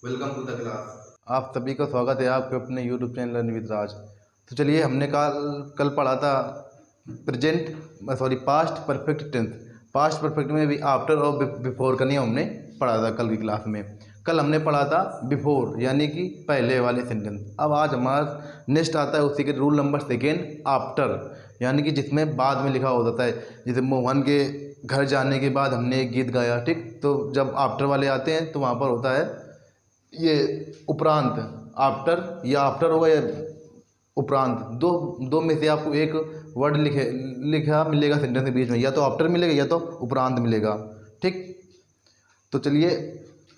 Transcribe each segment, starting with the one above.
Welcome to the class. आप सभी का स्वागत है आपके अपने YouTube channel learn with Raj. तो चलिए, हमने कल पढ़ा था past perfect tense. Past perfect में भी आफ्टर और बिफोर का नियम हमने पढ़ा था कल की क्लास में। कल हमने पढ़ा था बिफोर यानी कि पहले वाले सेंटेंस। अब आज हमारा नेक्स्ट आता है उसी के रूल नंबर सेकेंड, आफ्टर, यानी कि जिसमें बाद में लिखा हो जाता है। जैसे मोहन के घर जाने के बाद हमने एक गीत गाया, ठीक। तो जब आफ्टर वाले आते हैं तो वहाँ पर होता है ये उपरांत। आफ्टर या आफ्टर होगा या उपरांत, दो दो में से आपको एक वर्ड लिखा मिलेगा सेंटेंस के बीच में, या तो आफ्टर मिलेगा या तो उपरांत मिलेगा, ठीक। तो चलिए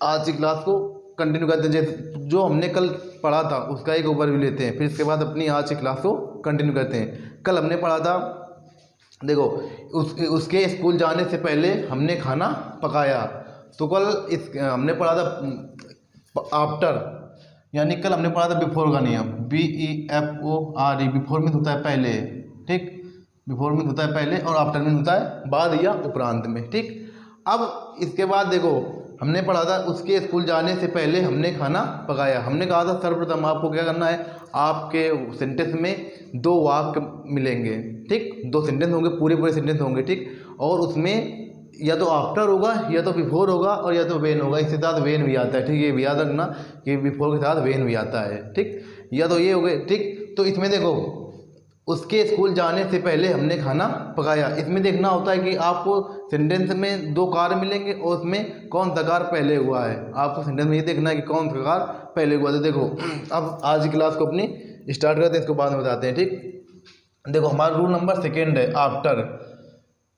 आज की क्लास को कंटिन्यू करते हैं। जैसे जो हमने कल पढ़ा था उसका एक ओवरव्यू लेते हैं, फिर इसके बाद अपनी आज की क्लास को कंटिन्यू करते हैं। कल हमने पढ़ा था, देखो, उसके स्कूल जाने से पहले हमने खाना पकाया। तो कल हमने पढ़ा था आफ्टर, यानी कल हमने पढ़ा था बिफोर का नियम, BEFORE। बिफोर में होता है पहले, ठीक। बिफोर में होता है पहले और आफ्टर में होता है बाद या उपरांत में, ठीक। अब इसके बाद देखो, हमने पढ़ा था उसके स्कूल जाने से पहले हमने खाना पकाया। हमने कहा था सर्वप्रथम आपको क्या करना है, आपके सेंटेंस में दो वाक्य मिलेंगे, ठीक। दो सेंटेंस होंगे, पूरे सेंटेंस होंगे, ठीक। और उसमें या तो आफ्टर होगा या तो बिफोर होगा और या तो वेन होगा। इसके साथ वेन भी आता है, ठीक। ये भी याद रखना कि बिफोर के साथ वेन भी आता है, ठीक। या तो ये हो गए, ठीक। तो इसमें देखो, उसके स्कूल जाने से पहले हमने खाना पकाया। इसमें देखना होता है कि आपको सेंटेंस में दो कार्य मिलेंगे और उसमें कौन सा कार्य पहले हुआ है। आपको सेंटेंस में ये देखना है कि कौन सा कार्य पहले हुआ। तो देखो, अब आज की क्लास को अपनी स्टार्ट करते हैं, इसको बाद में बताते हैं, ठीक। देखो, हमारा रूल नंबर सेकेंड है आफ्टर।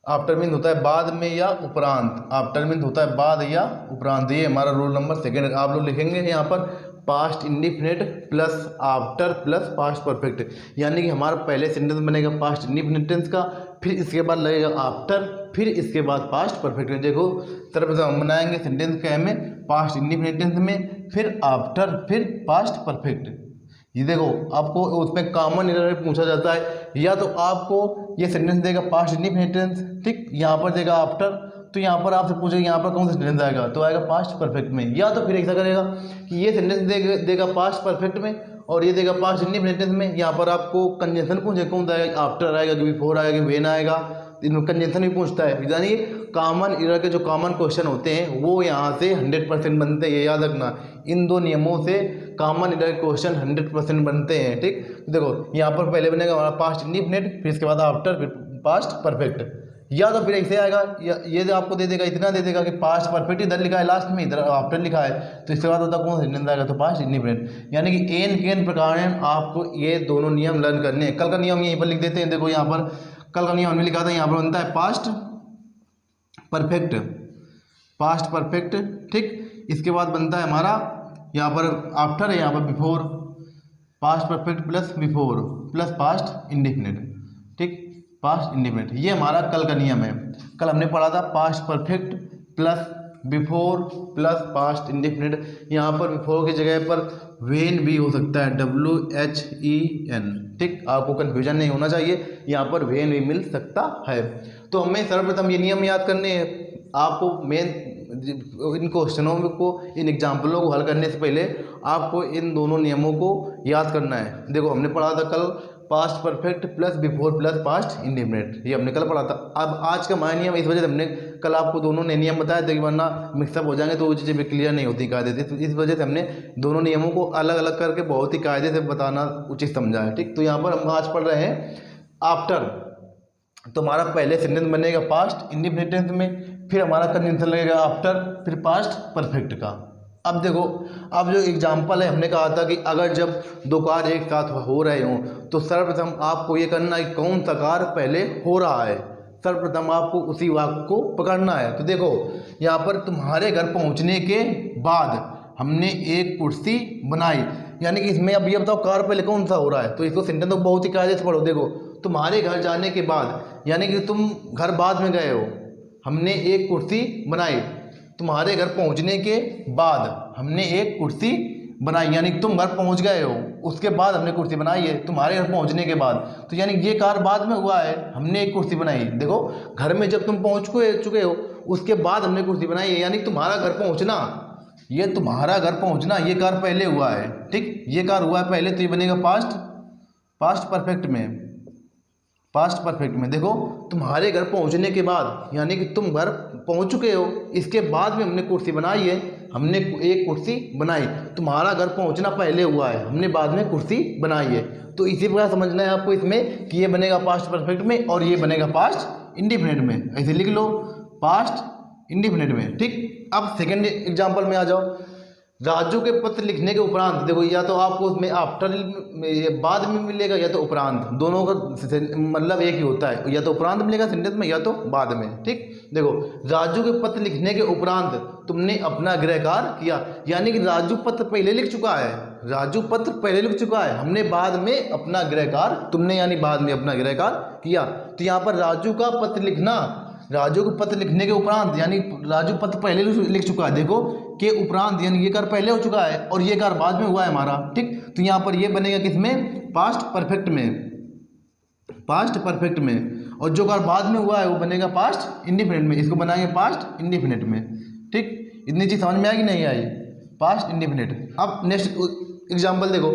आफ्टर मीन्स होता है बाद में या उपरांत। आफ्टर मीन्स होता है बाद या उपरांत। ये हमारा रूल नंबर सेकेंड। आप लोग लिखेंगे यहाँ पर past indefinite plus after plus past perfect, यानी कि हमारा पहले सेंटेंस बनेगा पास्ट इंडिफिनिट टेंस का, फिर इसके बाद लगेगा आफ्टर, फिर इसके बाद पास्ट परफेक्ट। देखो, सर्वप्रथम हम बनाएंगे सेंटेंस क्या में, पास्ट इंडिफिनिट टेंस में, फिर आफ्टर, फिर पास्ट परफेक्ट। ये देखो, आपको उसमें कॉमन एरर पूछा जाता है, या तो आपको ये सेंटेंस देगा पास्ट इंडिफिनिट टेंस, ठीक। यहाँ पर देगा आफ्टर, तो यहाँ पर आपसे पूछेगा यहाँ पर कौन सा सेंटेंस आएगा, तो आएगा पास्ट परफेक्ट में। या तो फिर ऐसा करेगा कि ये सेंटेंस देगा पास्ट परफेक्ट में और ये देगा पास्ट इंडिफिनिट टेंस में। यहाँ पर आपको कंजंक्शन पूछेगा कौन सा आएगा, आफ्टर आएगा कि बिफोर आएगा कि वेन आएगा। इनमें कंजंक्शन भी पूछता है, यानी कॉमन एरर के जो कॉमन क्वेश्चन होते हैं वो यहाँ से 100% बनते हैं। ये याद रखना, इन दो नियमों से कॉमन एरर क्वेश्चन 100% बनते हैं, ठीक। देखो, यहाँ पर पहले बनेगा हमारा पास्ट इंडिफिनिट, फिर इसके बाद आफ्टर, फिर पास्ट परफेक्ट। या तो फिर ऐसे आएगा, ये आपको दे देगा, इतना दे देगा कि पास्ट परफेक्ट इधर लिखा है लास्ट में, इधर आफ्टर लिखा है, तो इसके बाद होता कौन सेंटेंस आएगा, तो पास्ट इंडिफिनिट। यानी कि एन के एन प्रकार आपको ये दोनों नियम लर्न करने हैं। कल का नियम यहीं पर लिख देते हैं। देखो, यहाँ पर कल का नियम हमने लिखा था, यहाँ पर बनता है पास्ट परफेक्ट, पास्ट परफेक्ट, ठीक। इसके बाद बनता है हमारा यहाँ पर आफ्टर है, यहाँ पर before, past perfect plus before plus past indefinite, ठीक। पास्ट इंडिफिनिट, ये हमारा कल का नियम है। कल हमने पढ़ा था past perfect plus before plus past indefinite. यहाँ पर बिफोर की जगह पर वेन भी हो सकता है, WHEN, ठीक। आपको कन्फ्यूजन नहीं होना चाहिए, यहाँ पर वेन भी मिल सकता है। तो हमें सर्वप्रथम ये नियम याद करने हैं। आपको मेन इन क्वेश्चनों को, इन एग्जाम्पलों को हल करने से पहले आपको इन दोनों नियमों को याद करना है। देखो, हमने पढ़ा था कल past perfect plus before plus past indefinite, ये हमने कल पढ़ा था। अब आज का माय नियम, इस वजह से हमने कल आपको दोनों ने नियम बताया था कि वरना मिक्सअप हो जाएंगे तो वो चीज़ें भी क्लियर नहीं होती कायदे से। तो इस वजह से हमने दोनों नियमों को अलग अलग करके बहुत ही कायदे से बताना उचित समझा है, ठीक। तो यहाँ पर हम आज पढ़ रहे हैं आफ्टर। तो हमारा पहले सेंटेंस बनेगा पास्ट इंडिफिनिट टेंस में, फिर हमारा कंजंक्शन लगेगा आफ्टर, फिर पास्ट परफेक्ट का। अब देखो, अब जो एग्जाम्पल है, हमने कहा था कि अगर जब दो कार्य एक साथ हो रहे हों तो सर्वप्रथम आपको ये करना है कि कौन सा कार्य पहले हो रहा है। सर्वप्रथम आपको उसी वाक्य को पकड़ना है। तो देखो, यहाँ पर तुम्हारे घर पहुँचने के बाद हमने एक कुर्सी बनाई, यानी कि इसमें अब ये बताओ कार्य पहले कौन सा हो रहा है। तो इसको सेंटेंस तो बहुत ही कायदे से पढ़ो। देखो, तुम्हारे घर जाने के बाद, यानी कि तुम घर बाद में गए हो, हमने एक कुर्सी बनाई। तुम्हारे घर पहुंचने के बाद हमने एक कुर्सी बनाई, यानी कि तुम घर पहुंच गए हो, उसके बाद हमने कुर्सी बनाई है, तुम्हारे घर पहुंचने के बाद। तो यानी ये कार्य बाद में हुआ है, हमने एक कुर्सी बनाई। देखो, घर में जब तुम पहुंच चुके हो उसके बाद हमने कुर्सी बनाई है, यानी तुम्हारा घर पहुंचना ये तुम्हारा घर पहुंचना, ये कार्य पहले हुआ है, ठीक, ये कार्य हुआ है पहले, तो ये बनेगा पास्ट, पास्ट परफेक्ट में, पास्ट परफेक्ट में। देखो तुम्हारे घर पहुंचने के बाद यानी कि तुम घर पहुंच चुके हो, इसके बाद में हमने कुर्सी बनाई है, हमने एक कुर्सी बनाई। तुम्हारा घर पहुंचना पहले हुआ है, हमने बाद में कुर्सी बनाई है। तो इसी प्रकार समझना है आपको इसमें कि ये बनेगा पास्ट परफेक्ट में और ये बनेगा पास्ट इंडिफिनिट में। ऐसे लिख लो, पास्ट इंडिफिनिट में, ठीक। अब सेकेंड एग्जाम्पल में आ जाओ। राजू के पत्र लिखने के उपरांत, देखो या तो आपको उसमें आफ्टर बाद में मिलेगा या तो उपरांत, दोनों का मतलब एक ही होता है, या तो उपरांत मिलेगा सेंटेंस में या तो बाद में, ठीक। देखो राजू के पत्र लिखने के उपरांत तुमने अपना गृह कार्य किया, यानी कि राजू पत्र पहले लिख चुका है, राजू पत्र पहले लिख चुका है, हमने बाद में अपना गृह कार्य, तुमने यानी बाद में अपना गृह कार्य किया। तो यहाँ पर राजू का पत्र लिखना, राजू को पत्र लिखने के उपरांत यानी राजू पत्र पहले लिख चुका है, देखो के उपरांत यानी ये कार्य पहले हो चुका है और ये कार्य बाद में हुआ है हमारा, ठीक। तो यहाँ पर ये बनेगा किसमें, पास्ट परफेक्ट में, पास्ट परफेक्ट में। और जो कार्य बाद में हुआ है वो बनेगा पास्ट इंडिफिनिट में, इसको बनाएंगे पास्ट इंडिफिनिट में, ठीक। इतनी चीज़ समझ में आई कि नहीं आई, पास्ट इंडिफिनिट। अब नेक्स्ट एग्जाम्पल देखो,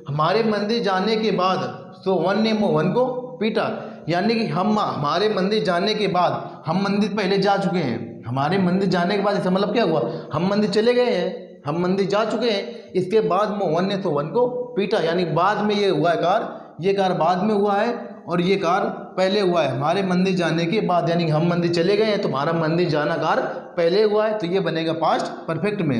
हमारे मंदिर जाने के बाद सोहन ने मोहन को पीटा, यानी कि हमारे मंदिर जाने के बाद, हम मंदिर पहले जा चुके हैं, हमारे मंदिर जाने के बाद इसका मतलब क्या हुआ, हम मंदिर चले गए हैं, हम मंदिर जा चुके हैं, इसके बाद मोहन ने सोहन को पीटा, यानी बाद में ये हुआ है कार्य, ये कार्य बाद में हुआ है और ये कार्य पहले हुआ है हमारे मंदिर जाने के बाद, यानी हम मंदिर चले गए हैं तो हमारा मंदिर जाना कार्य पहले हुआ है, तो ये बनेगा पास्ट परफेक्ट में,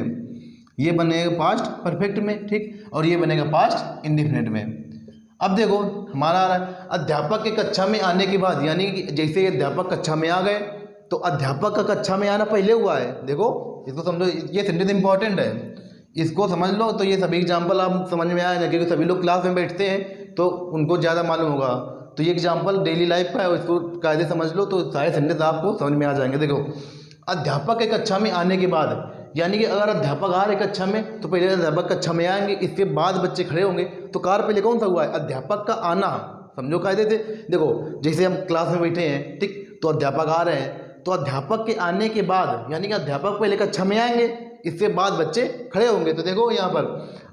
ये बनेगा पास्ट परफेक्ट में, ठीक। और ये बनेगा पास्ट इंडिफिनिट में। अब देखो हमारा आ रहा है अध्यापक के कक्षा में आने के बाद, यानी कि जैसे ये अध्यापक कक्षा में आ गए तो अध्यापक का कक्षा में आना पहले हुआ है। देखो इसको समझो, ये सेंटेंस इंपॉर्टेंट है, इसको समझ लो तो ये सभी एग्जाम्पल आप समझ में आए, क्योंकि सभी लोग क्लास में बैठते हैं तो उनको ज़्यादा मालूम होगा। तो ये एग्जाम्पल डेली लाइफ का है, इसको कायदे समझ लो तो सारे सेंटेंस आपको समझ में आ जाएंगे। देखो अध्यापक के कक्षा में आने के बाद, यानी कि अगर अध्यापक आ रहे कक्षा में तो पहले अध्यापक कक्षा में आएंगे, इसके बाद बच्चे खड़े होंगे, तो कार्य पहले कौन सा हुआ है, अध्यापक का आना। समझो कायदे थे, देखो जैसे हम क्लास में बैठे हैं, ठीक, तो अध्यापक आ रहे हैं, तो अध्यापक के आने के बाद यानी कि अध्यापक पहले कक्षा में आएंगे, इसके बाद बच्चे खड़े होंगे। तो देखो यहाँ पर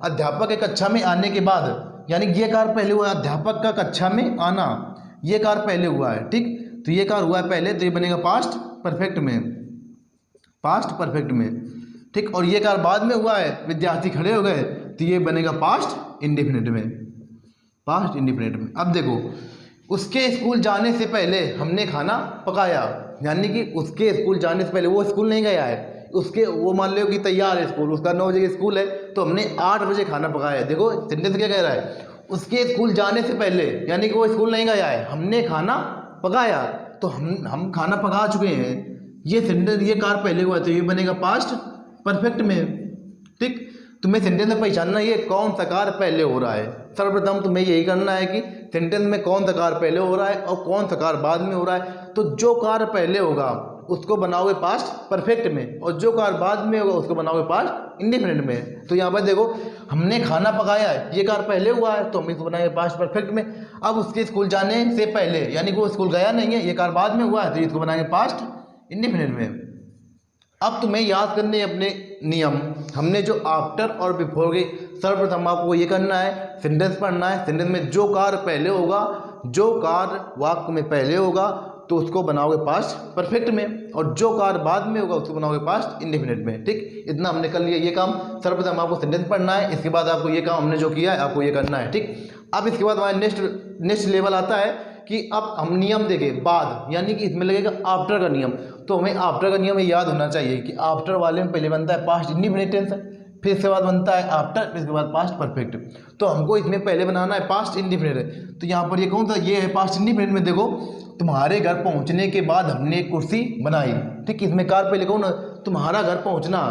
अध्यापक के कक्षा में आने के बाद यानी ये कार्य पहले हुआ है, अध्यापक का कक्षा में आना, ये कार्य पहले हुआ है, ठीक। तो ये कार्य हुआ है पहले, तो ये बनेगा पास्ट परफेक्ट में, पास्ट परफेक्ट में, ठीक। और ये कार्य बाद में हुआ है, विद्यार्थी खड़े हो गए, तो ये बनेगा पास्ट इंडिफिनिट में, पास्ट इंडिफिनिट में। अब देखो उसके स्कूल जाने से पहले हमने खाना पकाया, यानी कि उसके स्कूल जाने से पहले, वो स्कूल नहीं गया है, उसके वो मान लो कि तैयार है स्कूल, उसका 9 बजे स्कूल है तो हमने 8 बजे खाना पकाया है। देखो सेंटेंस क्या कह रहा है, उसके स्कूल जाने से पहले यानी कि वो स्कूल नहीं गया है, हमने खाना पकाया, तो हम खाना पका चुके हैं, ये सेंटेंस ये कार्य पहले हुआ है, तो ये बनेगा पास्ट परफेक्ट में, ठीक। तुम्हें सेंटेंस में पहचानना ये कौन सा कार्य पहले हो रहा है, सर्वप्रथम तुम्हें यही करना है कि सेंटेंस में कौन सा कार्य पहले हो रहा है और कौन सा कार्य बाद में हो रहा है। तो जो कार्य पहले होगा उसको बनाओगे पास्ट परफेक्ट में और जो कार्य बाद में होगा उसको बनाओगे पास्ट इंडिफिनिट में। तो यहाँ पर देखो हमने खाना पकाया है, ये कार्य पहले हुआ है तो हम इसको बनाएंगे पास्ट परफेक्ट में। अब उसके स्कूल जाने से पहले यानी कि वो स्कूल गया नहीं है, ये कार्य बाद में हुआ है, तो इसको बनाएंगे पास्ट इंडिफिनिट में। अब तुम्हें याद करने अपने नियम, हमने जो आफ्टर और बिफोर के, सर्वप्रथम आपको ये करना है सेंटेंस पढ़ना है, सेंटेंस में जो कार्य पहले होगा, जो कार्य वाक्य में पहले होगा तो उसको बनाओगे पास्ट परफेक्ट में और जो कार्य बाद में होगा उसको बनाओगे पास्ट इंडिफिनिट में, ठीक। इतना हमने कर लिया ये काम। सर्वप्रथम आपको सेंटेंस पढ़ना है, इसके बाद आपको ये काम हमने जो किया है आपको ये करना है, ठीक। अब इसके बाद हमारा नेक्स्ट लेवल आता है कि अब हम नियम देखें बाद, यानी कि इसमें लगेगा आफ्टर का नियम। तो हमें आफ्टर का नियम याद होना चाहिए कि आफ्टर वाले में पहले बनता है पास्ट इंडिफिनिट टेंस, फिर इसके बाद बनता है आफ्टर, फिर इसके बाद पास्ट परफेक्ट। तो हमको इसमें पहले बनाना है पास्ट इंडिफिनिट। तो यहाँ पर ये कौन सा, ये है पास्ट इंडिफिनिट में। देखो तुम्हारे घर पहुँचने के बाद हमने एक कुर्सी बनाई, ठीक। इसमें कार्य पहले कौन, तुम्हारा घर पहुँचना,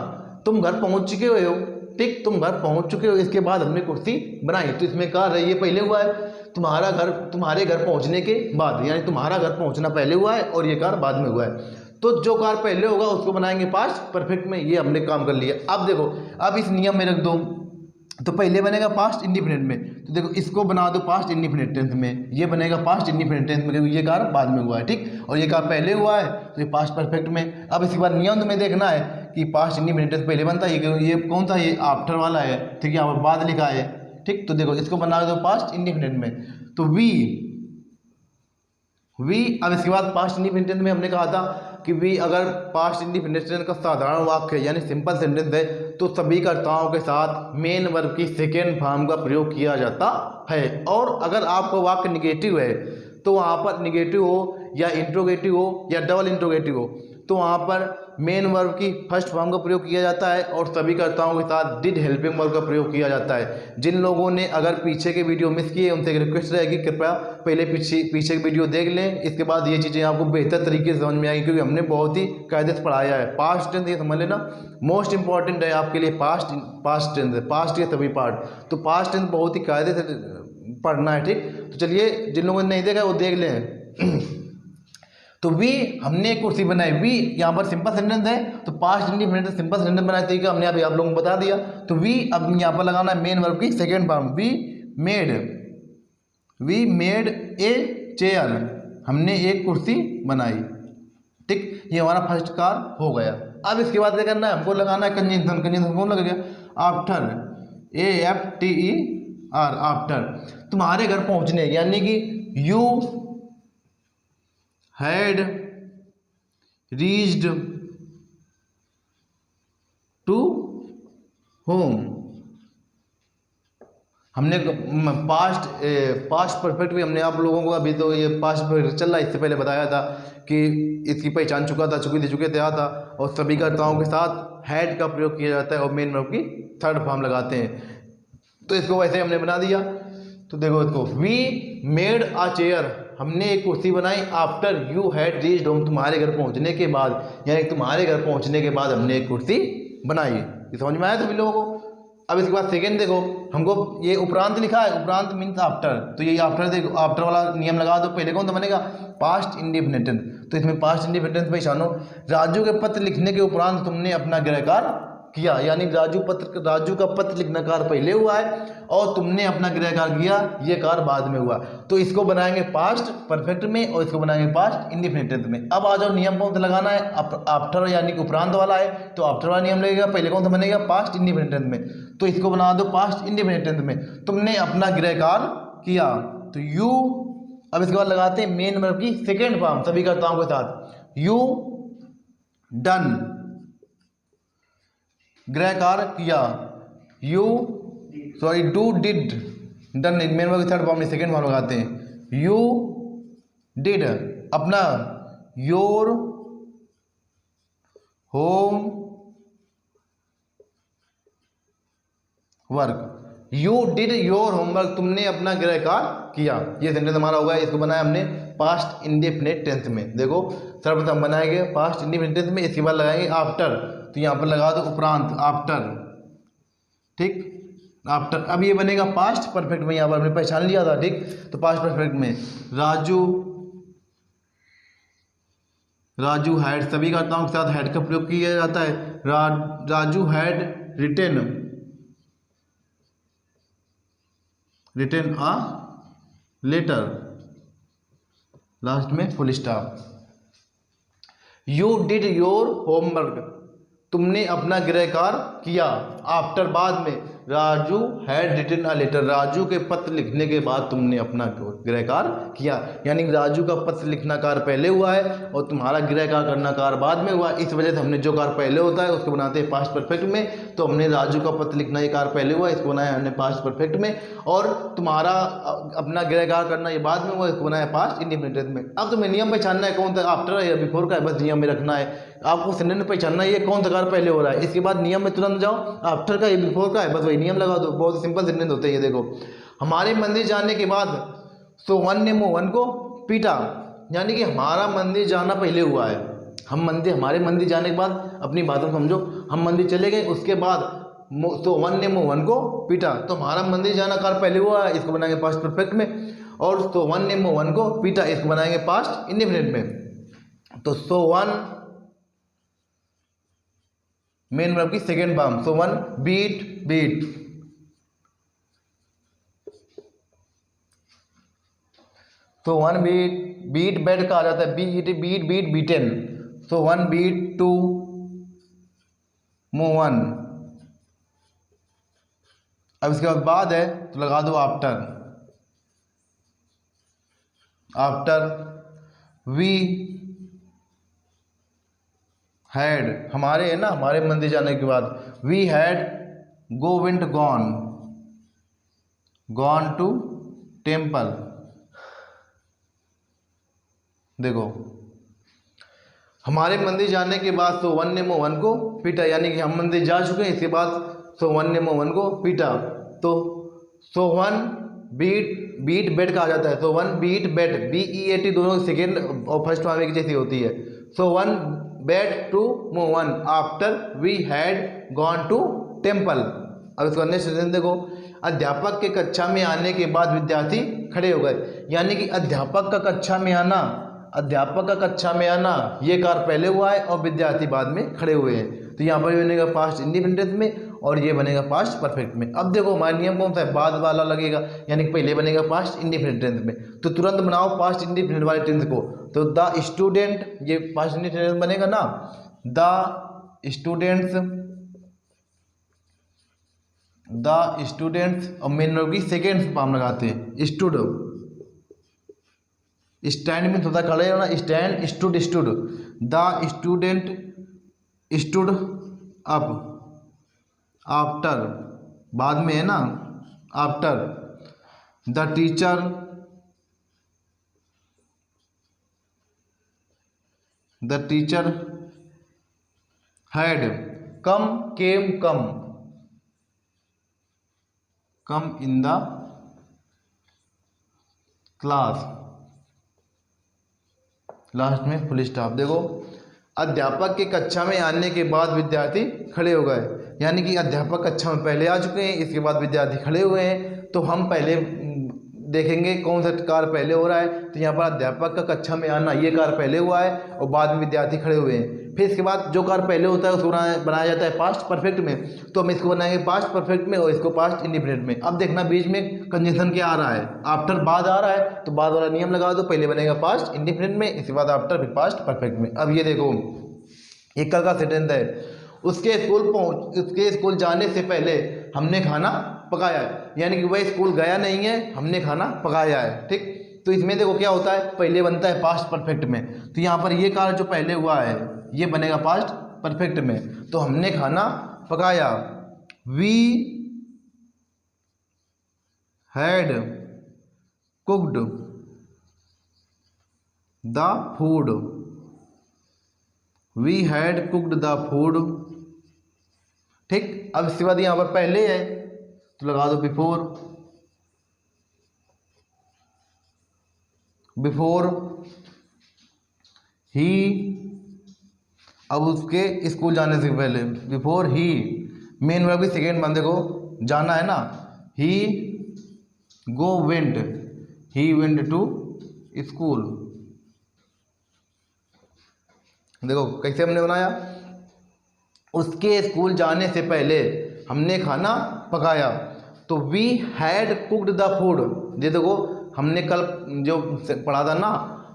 तुम घर पहुँच चुके हो, ठीक, तुम घर पहुँच चुके हो, इसके बाद हमने कुर्सी बनाई, तो इसमें कार्य ये पहले हुआ है, तुम्हारे घर पहुँचने के बाद, यानी तुम्हारा घर पहुँचना पहले हुआ है और ये कार्य बाद में हुआ है। तो जो कार्य पहले होगा उसको बनाएंगे पास्ट परफेक्ट में। ये हमने काम कर लिया। अब देखो अब इस नियम में रख दो, तो पहले बनेगा पास्ट इंडिफिनिट में, तो देखो इसको बना दो पास्ट इंडिफिनिट टेंस में, ये बनेगा पास्ट इंडिफिनिट टेंस में क्योंकि ये कार्य बाद में हुआ है, ठीक। और ये कार्य पहले हुआ है तो ये पास्ट परफेक्ट में। अब इसके बाद नियम तुम्हें देखना है कि पास्ट इंडिपेंडेंट टेंस पहले बनता है। ये कौन सा, ये आफ्टर वाला है, ठीक है, यहाँ पर बाद लिखा है, ठीक। तो देखो इसको बना दो पास्ट इंडिपेंडेंट में, तो वी, अब इसके बाद पास्ट इंडिपेंडेंट में हमने कहा था कि वी अगर पास्ट इंडिपेंडेंट टेंस का साधारण वाक्य है यानी सिंपल सेंटेंस है तो सभी कर्ताओं के साथ मेन वर्ब की सेकेंड फॉर्म का प्रयोग किया जाता है। और अगर आपका वाक्य निगेटिव है तो वहाँ पर निगेटिव हो या इंट्रोगेटिव हो या डबल इंट्रोगेटिव हो तो वहाँ पर मेन वर्ब की फर्स्ट फॉर्म का प्रयोग किया जाता है और सभी कर्ताओं के साथ डिड हेल्पिंग वर्ब का प्रयोग किया जाता है। जिन लोगों ने अगर पीछे के वीडियो मिस किए उनसे एक रिक्वेस्ट रहेगी कृपया पहले पीछे की वीडियो देख लें, इसके बाद ये चीज़ें आपको बेहतर तरीके से समझ में आएगी, क्योंकि हमने बहुत ही कायदे से पढ़ाया है। पास्ट टेंस ये समझ लेना मोस्ट इंपॉर्टेंट है आपके लिए, पास्ट टेंस है, पास्ट के सभी पार्ट, तो पास्ट टेंस बहुत ही कायदे से पढ़ना है, ठीक। तो चलिए जिन लोगों ने नहीं देखा वो देख लें। तो वी हमने एक कुर्सी बनाई, वी यहाँ पर सिंपल सेंटेंस है तो पास्ट इंडिपेंडेंट सिंपल सेंटेंस बनाए तरीका हमने अभी आप लोगों को बता दिया। तो वी अब यहाँ पर लगाना है मेन वर्ब की second form, we made a chair, हमने एक कुर्सी बनाई, ठीक। ये हमारा फर्स्ट कार हो गया। अब इसके बाद क्या करना है, हमको लगाना है कंजंक्शन। कंजंक्शन कौन लगेगा, आफ्टर, AFTER, आफ्टर। तुम्हारे घर पहुँचने यानी कि you had reached to home. हमने पास्ट परफेक्ट भी हमने आप लोगों को, अभी तो ये पास्ट परफेक्ट चल रहा है, इससे पहले बताया था कि इसकी पहचान चुके थे आता और सभी कर्ताओं के साथ हैड का प्रयोग किया जाता है और मेन वर्ब की थर्ड फॉर्म लगाते हैं। तो इसको वैसे हमने बना दिया। तो देखो इसको, वी मेड अ चेयर, हमने एक कुर्सी बनाई, after you had reached home, तुम्हारे घर पहुंचने के बाद, यानी तुम्हारे घर पहुंचने के बाद हमने एक कुर्सी बनाई। ये समझ में आया सभी लोगों को। अब इसके बाद सेकेंड देखो, हमको ये उपरांत लिखा है, उपरांत मीन्स आफ्टर, तो ये आफ्टर देखो, आफ्टर वाला नियम लगा दो। पहले कौन सा बनेगा, पास्ट इंडिपेंडेंट, तो इसमें पास्ट इंडिपेंडेंट पहचानो। राजू के पत्र लिखने के उपरांत तुमने अपना गृह कार्य किया, यानी राजू का पत्र लिखना कार्य पहले हुआ है और तुमने अपना गृह कार्य किया, ये कार्य बाद में हुआ। तो इसको बनाएंगे पास्ट परफेक्ट में और इसको बनाएंगे पास्ट इंडिपेंडेंट में। अब आ जाओ, नियम कौन सा लगाना है, आफ्टर यानी कि उपरांत वाला है तो आफ्टर वाला नियम लगेगा। पहले कौन सा बनेगा, पास्ट इंडिपेंडेंट में, तो इसको बना दो पास्ट इंडिपेंडेंट में। तुमने अपना गृह कार्य किया, तो यू, अब इसके बाद लगाते हैं मेन वर्ब की सेकेंड फॉर्म सभी कर्ताओं के साथ, यू डन, गृह कार्य किया, do did, done main verb की थर्ड फॉर्म में सेकेंड फॉर्म लगाते हैं, यू डिड अपना your home work, you did your homework, तुमने अपना गृह कार्य किया। ये सेंटेंस हमारा होगा। इसको बनाया हमने पास्ट इंडेफिनिट टेंस में। देखो सर्वप्रथम बनाएंगे पास्ट इंडेफिनिट टेंस में, इसके बाद लगाएंगे आफ्टर, तो यहाँ पर लगा दो उपरांत, आफ्टर, ठीक, आफ्टर। अब ये बनेगा पास्ट परफेक्ट में, यहाँ पर हमने पहचान लिया था, ठीक। तो पास्ट परफेक्ट में राजू हैड, सभी कर्ताओं के साथ हैड का प्रयोग किया जाता है। Raju had written a letter, last में full stop. You did your homework, तुमने अपना गृह कार्य किया। आफ्टर बाद में, Raju had written a letter, Raju के पत्र लिखने के बाद तुमने अपना गृह कार्य किया, यानी राजू का पत्र लिखना कार्य पहले हुआ है और तुम्हारा गृह कार्य करना कार्य बाद में हुआ। इस वजह से हमने जो कार्य पहले होता है उसको बनाते हैं पास्ट परफेक्ट में। तो हमने राजू का पत्र लिखना ये कार्य पहले हुआ, इसको बनाया हमने पास्ट परफेक्ट में, और तुम्हारा अपना गृह कार्य करना ये बाद में हुआ, इसको बनाया पास्ट इंडिपेंडेंट में। अब तुम्हें नियम पहचानना है कौन सा आफ्टर है या बिफोर का है, बस नियम में रखना है। आपको सेंटेंस पहचानना है ये कौन सा कार्य पहले हो रहा है, इसके बाद नियम में तुरंत जाओ, आफ्टर का ये बिफोर का है, बस वही नियम लगा दो। बहुत सिंपल सेंटेंस होते हैं ये। देखो, हमारे मंदिर जाने के बाद सोवन ने मोहन को पीटा, यानी कि हमारा मंदिर जाना पहले हुआ है। हमारे मंदिर जाने के बाद, अपनी बातों समझो, हम मंदिर चले गए, उसके बाद सोवन ने मोहन को पीटा, तो हमारा मंदिर जाना कार्य पहले हुआ है, इसको बनाएंगे पास्ट परफेक्ट में। और सोवन ने मोहन को पीटा, इसको बनाएंगे पास्ट इंडेफिनिट में। तो सोवन मेन वर्ब की सेकेंड फॉर्म, सोवन बीट, तो वन बीट बैट कहा जाता है, beat beaten. So one beat to move on. अब इसके बाद है तो लगा दो आफ्टर। आफ्टर वी हैड, हमारे है ना, हमारे मंदिर जाने के बाद we had go went gone, gone to temple. देखो हमारे मंदिर जाने के बाद सोवन ने मोहन को पीटा, यानी कि हम मंदिर जा चुके हैं, इसके बाद सोवन ने मोहन को पीटा। तो सोवन बीट बेट कहा जाता है। सोवन बीट बेट, BEAT दोनों सेकेंड और फर्स्ट वाले की जैसी होती है। Sohan beat to Mohan after we had gone to temple. अब इसको नेक्स्ट सेंटेंस देखो, अध्यापक के कक्षा में आने के बाद विद्यार्थी खड़े हो गए, यानी कि अध्यापक का कक्षा में आना, अध्यापक का कक्षा में आना ये कार्य पहले हुआ है और विद्यार्थी बाद में खड़े हुए हैं। तो यहाँ पर बनेगा पास्ट इंडिफिनिट में और ये बनेगा पास्ट परफेक्ट में। अब देखो हमारा नियम कौन सा है, बाद वाला लगेगा, यानी कि पहले बनेगा पास्ट इंडिफिनिट टेंस में। तो तुरंत बनाओ पास्ट इंडिफिनिट वाले टेंस को। तो द स्टूडेंट, ये पास्ट इंडिफिनिट बनेगा ना, द स्टूडेंट्स और मेन की सेकेंड फॉर्म लगाते हैं स्टूड। स्टैंड में थोड़ा खड़े होना, stand stood stood. The student stood up after, बाद में है ना, after the teacher had come in the class. Last में फुल स्टॉप। देखो अध्यापक के कक्षा में आने के बाद विद्यार्थी खड़े हो गए, यानी कि अध्यापक कक्षा में पहले आ चुके हैं, इसके बाद विद्यार्थी खड़े हुए हैं। तो हम पहले देखेंगे कौन सा कार्य पहले हो रहा है। तो यहाँ पर अध्यापक का कक्षा में आना ये कार्य पहले हुआ है और बाद में विद्यार्थी खड़े हुए हैं। फिर इसके बाद जो कार्य पहले होता है उसको बनाया जाता है पास्ट परफेक्ट में। तो हम इसको बनाएंगे पास्ट परफेक्ट में और इसको पास्ट इंडिफिनिट में। अब देखना बीच में कंजंक्शन क्या आ रहा है, आफ्टर बाद आ रहा है तो बाद वाला नियम लगा दो, पहले बनेगा पास्ट इंडिफिनिट में, इसके बाद आफ्टर, फिर पास्ट परफेक्ट में। अब ये देखो एक कल का सेंटेंस है, उसके स्कूल जाने से पहले हमने खाना पकाया है, यानी कि वह स्कूल गया नहीं है, हमने खाना पकाया है। ठीक, तो इसमें देखो क्या होता है, पहले बनता है पास्ट परफेक्ट में। तो यहाँ पर ये कार्य जो पहले हुआ है ये बनेगा पास्ट परफेक्ट में। तो हमने खाना पकाया, we had cooked the food, we had cooked the food. ठीक, अब इसके बाद यहाँ पर पहले है तो लगा दो बिफोर ही। अब उसके स्कूल जाने से पहले, बिफोर ही, मेन वर्ब की सेकेंड बंदे को जाना है ना, ही वेंट टू स्कूल। देखो कैसे हमने बनाया, उसके स्कूल जाने से पहले हमने खाना पकाया। तो we had cooked the food, ये देखो हमने कल जो पढ़ा था ना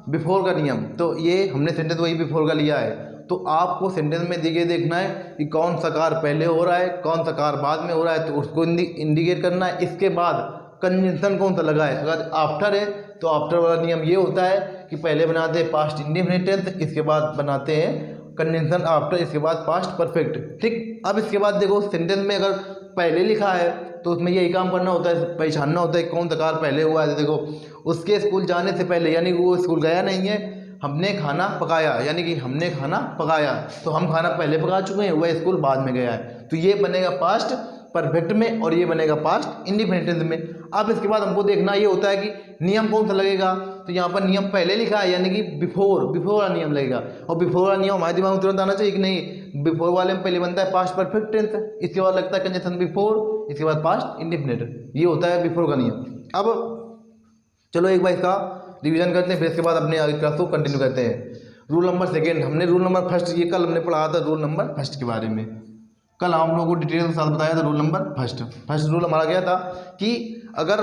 बिफोर का नियम, तो ये हमने सेंटेंस वही बिफोर का लिया है। तो आपको सेंटेंस में देखना है कि कौन सा कार्य पहले हो रहा है, कौन सा कार्य बाद में हो रहा है, तो उसको इंडिकेट करना है। इसके बाद कंजंक्शन कौन सा लगा है, अगर आफ्टर है तो आफ्टर वाला नियम ये होता है कि पहले बनाते हैं पास्ट इंडिफिनिट टेंस, इसके बाद बनाते हैं कंजंक्शन आफ्टर, इसके बाद पास्ट परफेक्ट। ठीक, अब इसके बाद देखो सेंटेंस में अगर पहले लिखा है तो उसमें यही काम करना होता है, पहचानना होता है कौन सा कार्य पहले हुआ है। देखो उसके स्कूल जाने से पहले, यानी कि वो स्कूल गया नहीं है, हमने खाना पकाया, यानी कि हमने खाना पकाया, तो हम खाना पहले पका चुके हैं, वह स्कूल बाद में गया है। तो ये बनेगा पास्ट परफेक्ट में और ये बनेगा पास्ट इंडिफिनिट टेंस में। अब इसके बाद हमको देखना ये होता है कि नियम कौन सा लगेगा। तो यहाँ पर नियम पहले लिखा है, यानी कि बिफोर वाला नियम लगेगा। और बिफोर वाला नियम हमारे दिमाग में तुरंत आना चाहिए कि नहीं, बिफोर वाले में पहले बनता है पास्ट परफेक्ट टेंस, इसके बाद लगता है कंजंक्शन बिफोर, इसके बाद पास्ट इंडिफिनिट, ये होता है बिफोर का नियम। अब चलो एक बार इसका रिवीजन करते हैं, फिर इसके बाद अपने आगे क्लास को कंटिन्यू करते हैं। रूल नंबर सेकेंड, हमने रूल नंबर फर्स्ट, ये कल हमने पढ़ा था रूल नंबर फर्स्ट के बारे में। कल हम लोगों को डिटेल के साथ बताया था रूल नंबर फर्स्ट रूल हमारा क्या था कि अगर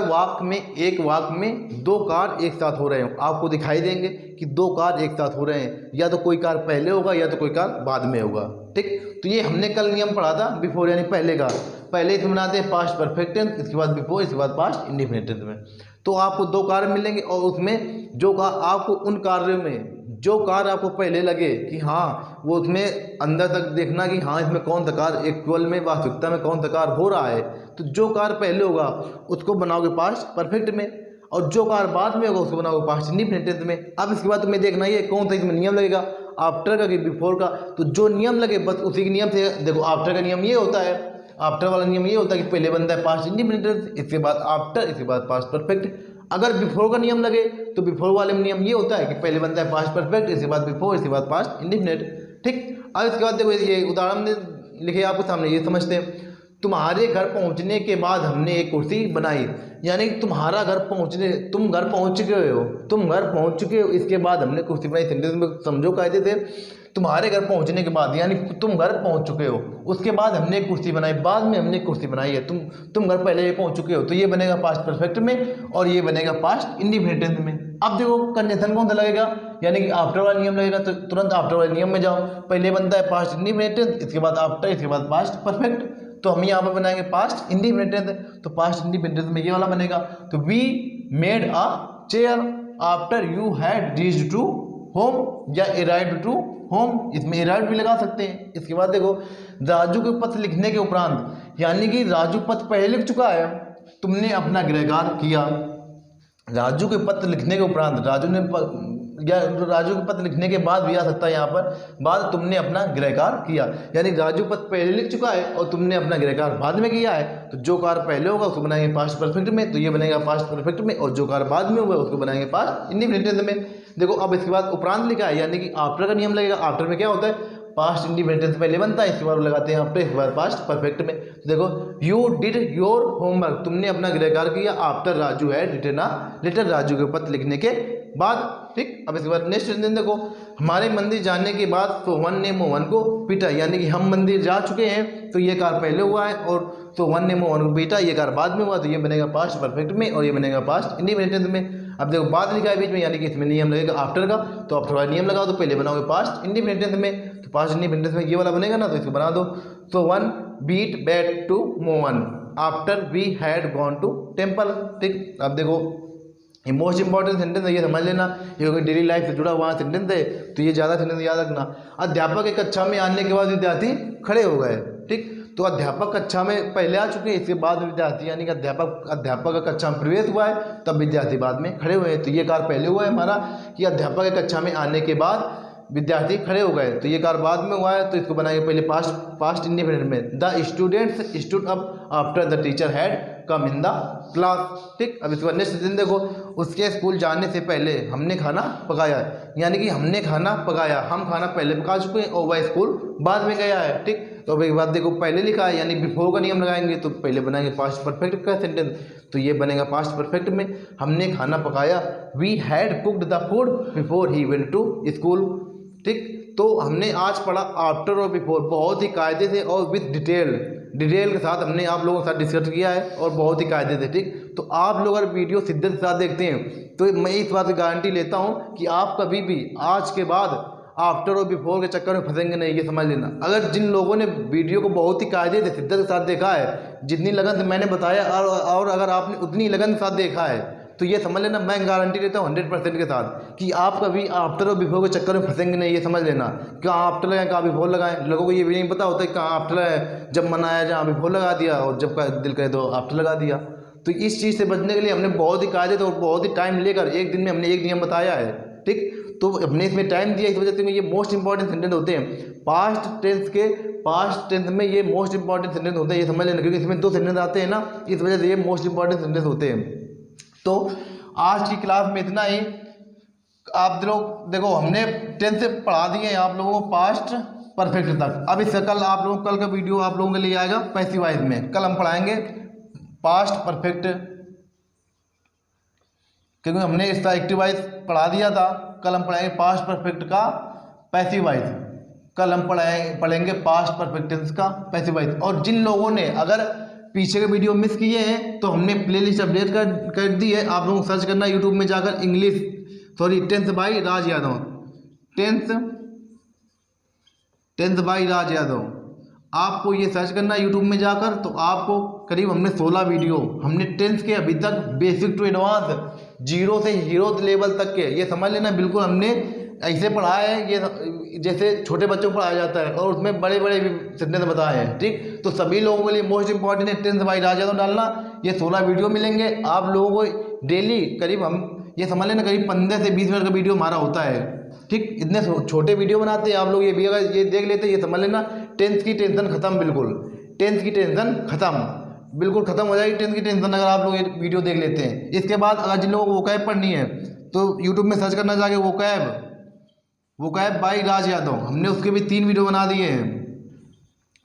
एक वाक्य में दो कार्य एक साथ हो रहे हो, आपको दिखाई देंगे कि दो कार्य एक साथ हो रहे हैं, या तो कोई कार्य पहले होगा या तो कोई कार्य बाद में होगा। ठीक, तो ये हमने कल नियम पढ़ा था बिफोर यानी पहले का। पहले इसमें बनाते हैं पास्ट परफेक्ट टेंस, इसके बाद बिफोर, इसके बाद पास्ट इंडेफिनिट टेंस में। तो आपको 2 कार्य मिलेंगे और उसमें जो आपको उन कार्यों में जो कार्य आपको पहले लगे कि हाँ वो उसमें अंदर तक देखना कि हाँ इसमें कौन सा कार्य एक्चुअल में वास्तविकता में कौन सा कार्य हो रहा है, तो जो कार्य पहले होगा उसको बनाओगे पास्ट परफेक्ट में और जो कार्य बाद में होगा उसको बनाओगे पास्ट इंडेफिनिट टेंस में। अब इसके बाद तुम्हें देखना ही है कौन सा इसमें नियम लगेगा, आफ्टर का कि बिफोर का। तो जो नियम लगे बस उसी के नियम से देखो। आफ्टर का नियम ये होता है, आफ्टर वाला नियम ये होता है कि पहले बनता है पास्ट इंडेफिनिट टेंस, इसके बाद आफ्टर, इसके बाद पास्ट परफेक्ट। अगर बिफोर का नियम लगे तो बिफोर वाले में नियम ये होता है कि पहले बनता है पास्ट परफेक्ट, इसके बाद बिफोर, इसके बाद पास्ट इंडेफिनिट। ठीक, अब इसके बाद देखो ये उदाहरण लिखे आपके सामने, ये समझते हैं। तुम्हारे घर पहुंचने के बाद हमने एक कुर्सी बनाई, यानी तुम्हारा घर पहुंचने, तुम घर पहुंच चुके हो, तुम घर पहुंच चुके हो, इसके बाद हमने कुर्सी बनाई। सेंटेंस में समझो कायदे से, तुम्हारे घर पहुंचने के बाद यानी तुम घर पहुंच चुके हो, उसके बाद हमने एक कुर्सी बनाई, बाद में हमने कुर्सी बनाई है, तुम घर पहले पहुंच चुके हो, तो ये बनेगा पास्ट परफेक्ट में और ये बनेगा पास्ट इंडेफिनिट टेंस में। अब देखो कंडीशन कौन सा लगेगा, यानी कि आफ्टर वाला नियम लगेगा, तो तुरंत आफ्टर वाले नियम में जाओ। पहले बनता है पास्ट इंडेफिनिट टेंस, इसके बाद आफ्टर, इसके बाद पास्ट परफेक्ट। तो हम यहाँ पर बनाएंगे पास्ट इंडेफिनिट टेंस, तो पास्ट इंडेफिनिट टेंस में ये वाला बनेगा। तो we made a chair after you had reached to home या अराइव्ड टू होम, इसमें अराइव्ड भी लगा सकते हैं। इसके बाद देखो राजू के पत्र लिखने के उपरांत, यानी कि राजू पत्र पहले लिख चुका है, तुमने अपना गृहकार्य किया। राजू के पत्र लिखने के उपरांत, राजू के पत्र लिखने के बाद भी आ सकता है यहाँ पर, बाद तुमने अपना गृहकार्य किया, यानी राजू पत्र पहले लिख चुका है और तुमने अपना गृहकार्य बाद में किया है। तो जो कार्य पहले होगा उसको बनाएंगे पास्ट परफेक्ट में, तो ये बनेगा पास्ट परफेक्ट में, और जो कार्य बाद में होगा उसको बनाएंगे पास्ट इंडेफिनिट टेंस में। देखो अब इसके बाद उपरांत लिखा है, यानी कि आफ्टर का नियम लगेगा। आफ्टर में क्या होता है, पास्ट इंडेफिनिट टेंस पहले बनता है, इसके बाद लगाते हैं आफ्टर, इसके बाद पास्ट परफेक्ट में। देखो यू डिड योर होमवर्क, तुमने अपना गृहकार्य किया, after Raju had written a letter, Raju के पत्र लिखने के बाद। ठीक, अब इसके बाद नेक्स्ट सेंटेंस देखो, हमारे मंदिर जाने के बाद सोहन ने मोहन को पीटा, यानी कि हम मंदिर जा चुके हैं तो ये कार्य पहले हुआ है और सोहन ने मोहन को पीटा ये कार्य बाद में हुआ, तो ये बनेगा पास्ट परफेक्ट में और ये बनेगा पास्ट इंडेफिनिट टेंस में। अब देखो बाद लिखा है बीच में, यानी कि इसमें नियम लगेगा आफ्टर का, तो आफ्टर वाला नियम लगाओ, तो पहले बनाओगे पास्ट इंडेफिनिट टेंस में, तो पास्ट इंडेफिनिट टेंस में ये वाला बनेगा ना, तो इसको बना दो। तो one beat bat to Mohan after we had gone to temple. ठीक, अब देखो ये मोस्ट इंपॉर्टेंट सेंटेंस है, ये समझ लेना, ये क्योंकि डेली लाइफ से जुड़ा हुआ सेंटेंस है, तो ये ज़्यादा सेंटेंस याद रखना। अध्यापक एक कक्षा में आने के बाद विद्यार्थी खड़े हो गए। ठीक, तो अध्यापक कक्षा में पहले आ चुके हैं, इसके बाद विद्यार्थी, यानी कि अध्यापक का कक्षा में प्रवेश हुआ है तब विद्यार्थी बाद में खड़े हुए हैं, तो ये कार्य पहले हुआ है हमारा कि अध्यापक के कक्षा में आने के बाद विद्यार्थी खड़े हो गए, तो ये कार्य बाद में हुआ है, तो इसको बनाएंगे पहले पास्ट इंडेफिनिट में। The students stood up after the teacher had come in the class. ठीक, अब इसके बाद नेक्स्ट दिन देखो, उसके स्कूल जाने से पहले हमने खाना पकाया, यानी कि हमने खाना पकाया, हम खाना पहले पका चुके हैं और वह स्कूल बाद में गया है। ठीक, तो अब एक बात देखो, पहले लिखा है यानी बिफोर का नियम लगाएंगे, तो पहले बनाएंगे पास्ट परफेक्ट का सेंटेंस, तो ये बनेगा पास्ट परफेक्ट में, हमने खाना पकाया, we had cooked the food before he went to school. ठीक, तो हमने आज पढ़ा आफ्टर और बिफोर, बहुत ही कायदे से और विद डिटेल के साथ हमने आप लोगों के साथ डिस्कस किया है और बहुत ही कायदे से। ठीक, तो आप लोग अगर वीडियो शिद्दत के साथ देखते हैं तो मैं इस बात की गारंटी लेता हूं कि आप कभी भी आज के बाद आफ्टर और बिफोर के चक्कर में फंसेंगे नहीं, ये समझ लेना। अगर जिन लोगों ने वीडियो को बहुत ही कायदे से शिद्दत के साथ देखा है, जितनी लगन से मैंने बताया और अगर आपने उतनी लगन के साथ देखा है, तो ये समझ लेना, मैं गारंटी देता हूँ 100% के साथ कि आप कभी आफ्टर और बिफोर के चक्कर में फंसेंगे नहीं, ये समझ लेना। कहाँ आफ्टर लगाएं कहाँ बिफोर लगाएं, लोगों को ये भी नहीं पता होता है कहाँ आफ्टर है, जब मन आया जहाँ बिफोर लगा दिया और जब का दिल करे तो आफ्टर लगा दिया। तो इस चीज़ से बचने के लिए हमने बहुत ही कायदे और बहुत ही टाइम लेकर एक दिन में हमने एक नियम बताया है। ठीक, तो हमने इसमें टाइम दिया, इस वजह से ये मोस्ट इंपॉर्टेंट सेंटेंस होते हैं पास्ट टेंस में, ये मोस्ट इंपॉर्टेंट सेंटेंस होते हैं, ये समझ लेना, क्योंकि इसमें 2 सेंटेंस आते हैं ना, इस वजह से ये मोस्ट इंपॉर्टेंट सेंटेंस होते हैं। तो आज की क्लास में इतना ही। आप लोग देखो हमने 10 से पढ़ा दिए हैं आप लोगों को पास्ट परफेक्ट तक। अब इससे कल आप लोगों कल का वीडियो आप लोगों के लिए आएगा पैसिव वॉइस में, कल हम पढ़ाएंगे पास्ट परफेक्ट, क्योंकि हमने इसका एक्टिव वॉइस पढ़ा दिया था। कल हम पढ़ाएंगे पास्ट परफेक्ट का पैसिव वॉइस, कल हम पढ़ेंगे पास्ट परफेक्ट टेंस का पैसिव वॉइस। और जिन लोगों ने अगर पीछे के वीडियो मिस किए हैं तो हमने प्लेलिस्ट अपडेट कर दी है, आप लोगों को सर्च करना यूट्यूब में जाकर tense by Raj Yadav, tense by Raj Yadav, आपको ये सर्च करना है यूट्यूब में जाकर, तो आपको करीब हमने 16 वीडियो हमने 10th के अभी तक बेसिक टू एडवांस जीरो से हीरो लेवल तक के, ये समझ लेना बिल्कुल हमने ऐसे पढ़ाया है ये जैसे छोटे बच्चों को पढ़ाया जाता है, और उसमें बड़े बड़े सिद्धांत बताए हैं। ठीक, तो सभी लोगों के लिए मोस्ट इंपॉर्टेंट है 10th बाई राज यादव डालना। ये 16 वीडियो मिलेंगे आप लोगों को डेली, करीब हम ये समझ लेना करीब 15 से 20 मिनट का वीडियो हमारा होता है। ठीक, इतने छोटे वीडियो बनाते हैं आप लोग, ये भी अगर ये देख लेते ये समझ लेना 10th की टेंशन खत्म, बिल्कुल 10th की टेंशन खत्म, बिल्कुल खत्म हो जाएगी 10th की टेंशन अगर आप लोग ये वीडियो देख लेते हैं। इसके बाद अगर जिन लोगों को वोकैब पढ़नी है तो यूट्यूब में सर्च करना जाके वोकैब बाई राज यादव, हमने उसके भी 3 वीडियो बना दिए हैं।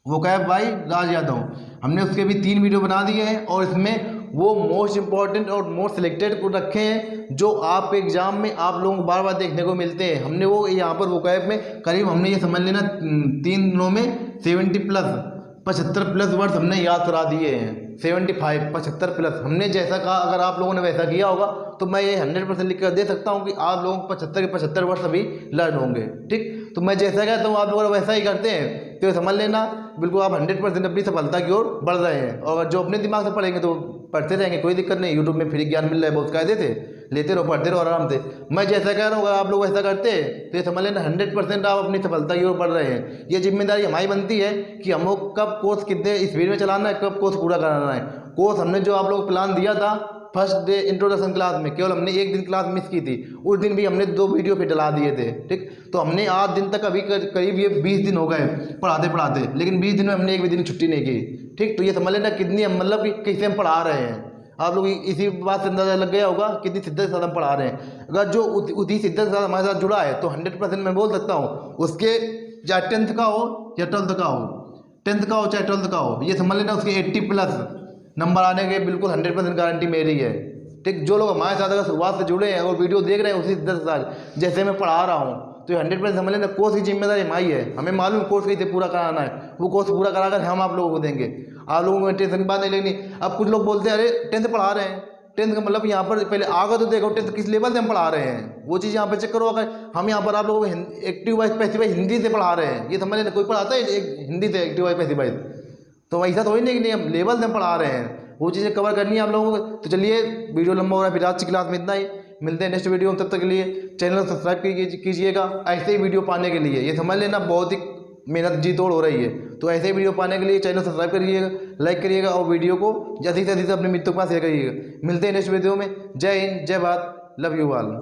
वोकैब बाई राज यादव हमने उसके भी 3 वीडियो बना दिए हैं, और इसमें वो मोस्ट इंपॉर्टेंट और मोस्ट सिलेक्टेड को रखे हैं जो आप एग्जाम में आप लोगों को बार बार देखने को मिलते हैं। हमने वो यहाँ पर वोकैब में करीब हमने ये समझ लेना 3 दिनों में 75 प्लस वर्ड्स हमने याद करा दिए हैं। 75 प्लस हमने जैसा कहा, अगर आप लोगों ने वैसा किया होगा तो मैं ये 100% लिख कर दे सकता हूँ कि आप लोगों को 75 के 75 वर्ड्स अभी लर्न होंगे। ठीक, तो मैं जैसा कहता हूँ आप लोग वैसा ही करते हैं तो समझ लेना बिल्कुल आप 100% अपनी सफलता की ओर बढ़ रहे हैं। और जो अपने दिमाग से पढ़ेंगे तो पढ़ते रहेंगे, कोई दिक्कत नहीं। यूट्यूब में फ्री ज्ञान मिल रहा है बहुत कायदे से, लेते रहो पढ़ते रहो आराम से। मैं जैसा कह रहा हूँ अगर आप लोग वैसा करते हैं तो ये समझ लेना 100% आप अपनी सफलता की ओर बढ़ रहे हैं। ये जिम्मेदारी हमारी बनती है कि हमको कब कोर्स कितने स्पीड में चलाना है, कब कोर्स पूरा कराना है। कोर्स हमने जो आप लोग प्लान दिया था फर्स्ट डे इंट्रोडक्शन क्लास में, केवल हमने एक दिन क्लास मिस की थी, उस दिन भी हमने 2 वीडियो पे डला दिए थे। ठीक, तो हमने 8 दिन तक अभी करीब ये 20 दिन हो गए पढ़ाते, लेकिन 20 दिन में हमने एक भी दिन छुट्टी नहीं की। ठीक, तो ये समझ लेना कितनी मतलब कि कैसे हम पढ़ा रहे हैं। आप लोग इसी बात से अंदाजा लग गया होगा कितनी शिद्दत के साथ हम पढ़ा रहे हैं। अगर जो उसी शिद्दत के साथ हमारे साथ जुड़ा है तो 100% मैं बोल सकता हूँ उसके चाहे 10th का हो या 12th का हो, 10th का हो चाहे 12th का हो, ये समझ लेना उसके 80 प्लस नंबर आने के बिल्कुल 100% गारंटी मेरी है। ठीक, जो लोग हमारे साथ अगर शुरुआत से जुड़े हैं और वीडियो देख रहे हैं उसी शिद्दत के साथ जैसे मैं पढ़ा रहा हूँ, तो 100% समझ लेना कोर्स की जिम्मेदारी हमारी है। हमें मालूम कोर्स कैसे पूरा कराना है, वो कोर्स पूरा कराकर हम आप लोगों को देंगे। आप लोगों को टेंशन की बात नहीं लेनी। अब कुछ लोग बोलते हैं अरे 10th पढ़ा रहे हैं, 10th का मतलब यहाँ पर पहले आगे तो देखो 10th किस लेवल से हम पढ़ा रहे हैं, वो चीज़ यहाँ पर चेक करो। अगर हम यहाँ पर आप लोगों को active voice passive wise Hindi से पढ़ा रहे हैं, ये समझ लेना कोई पढ़ाता है हिंदी से एक्टिव वाइज पैसिव वाइज, तो ऐसा तो ही नहीं कि नहीं हम लेवल से हम पढ़ा रहे हैं, वो चीज़ें कवर करनी है आप लोगों को। तो चलिए वीडियो लंबा हो रहा है, फिर आज की क्लास में इतना ही, मिलते हैं नेक्स्ट वीडियो में। तब तक के लिए चैनल सब्सक्राइब कीजिएगा ऐसे ही वीडियो पाने के लिए। ये समझ लेना बहुत ही मेहनत जी तोड़ हो रही है, तो ऐसे ही वीडियो पाने के लिए चैनल सब्सक्राइब करिएगा, लाइक करिएगा और वीडियो को जल्दी से जल्दी अपने मित्रों के पास शेयर करिएगा। मिलते हैं नेक्स्ट वीडियो में। जय हिंद, जय भारत, लव यू ऑल।